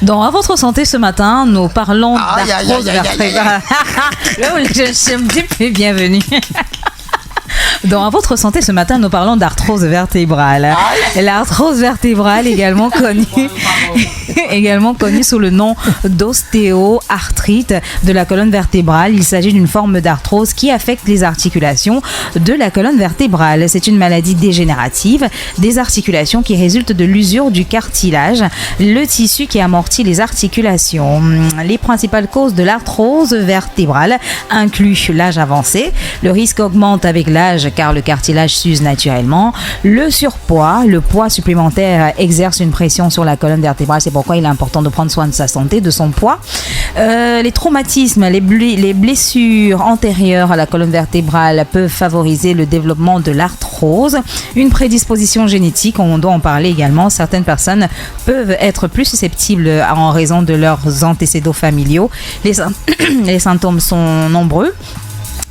Dans À votre santé ce matin, nous parlons d'arthrose vertébrale. Je me dis plus bienvenue. Dans À votre santé ce matin, nous parlons d'arthrose vertébrale. L'arthrose vertébrale, également connue sous le nom d'ostéoarthrite de la colonne vertébrale. Il s'agit d'une forme d'arthrose qui affecte les articulations de la colonne vertébrale. C'est une maladie dégénérative des articulations qui résulte de l'usure du cartilage, le tissu qui amortit les articulations. Les principales causes de l'arthrose vertébrale incluent l'âge avancé. Le risque augmente avec l'âge car le cartilage s'use naturellement. Le surpoids, le poids supplémentaire exerce une pression sur la colonne vertébrale. C'est pourquoi il est important de prendre soin de sa santé, de son poids. Les traumatismes, les blessures antérieures à la colonne vertébrale peuvent favoriser le développement de l'arthrose. Une prédisposition génétique, on doit en parler également. Certaines personnes peuvent être plus susceptibles en raison de leurs antécédents familiaux. Les symptômes sont nombreux.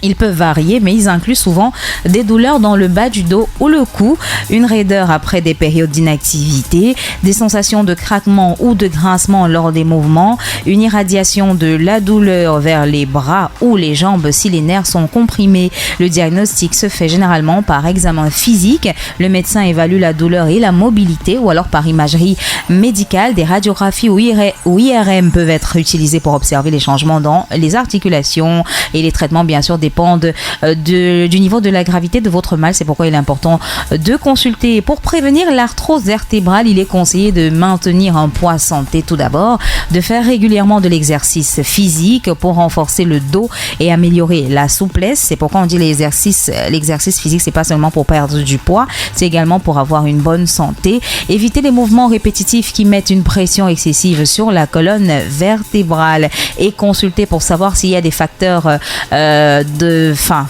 Ils peuvent varier, mais ils incluent souvent des douleurs dans le bas du dos ou le cou, une raideur après des périodes d'inactivité, des sensations de craquement ou de grincement lors des mouvements, une irradiation de la douleur vers les bras ou les jambes si les nerfs sont comprimés. Le diagnostic se fait généralement par examen physique. Le médecin évalue la douleur et la mobilité ou alors par imagerie médicale. Des radiographies ou IRM peuvent être utilisées pour observer les changements dans les articulations et les traitements bien sûr dépendent du niveau de la gravité de votre mal. C'est pourquoi il est important de consulter. Pour prévenir l'arthrose vertébrale, il est conseillé de maintenir un poids santé tout d'abord, de faire régulièrement de l'exercice physique pour renforcer le dos et améliorer la souplesse. C'est pourquoi on dit l'exercice physique, c'est pas seulement pour perdre du poids, c'est également pour avoir une bonne santé. Éviter les mouvements répétitifs qui mettent une pression excessive sur la colonne vertébrale et consulter pour savoir s'il y a des facteurs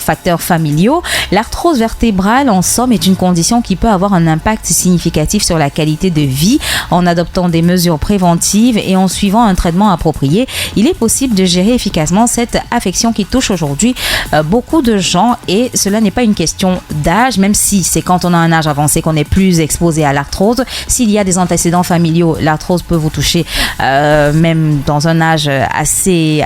facteurs familiaux. L'arthrose vertébrale, en somme, est une condition qui peut avoir un impact significatif sur la qualité de vie. En adoptant des mesures préventives et en suivant un traitement approprié, il est possible de gérer efficacement cette affection qui touche aujourd'hui beaucoup de gens, et cela n'est pas une question d'âge, même si c'est quand on a un âge avancé qu'on est plus exposé à l'arthrose. S'il y a des antécédents familiaux, l'arthrose peut vous toucher même dans un âge assez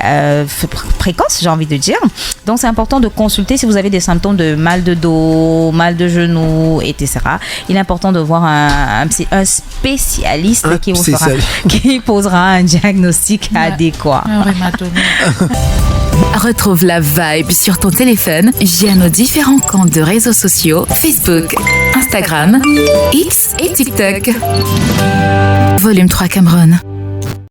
précoce, j'ai envie de dire. Donc c'est important de consulter si vous avez des symptômes de mal de dos, mal de genoux, etc. Il est important de voir un spécialiste qui posera un diagnostic adéquat. Retrouve la vibe sur ton téléphone via nos différents comptes de réseaux sociaux, Facebook, Instagram, X et TikTok. Volume 3 Cameroun.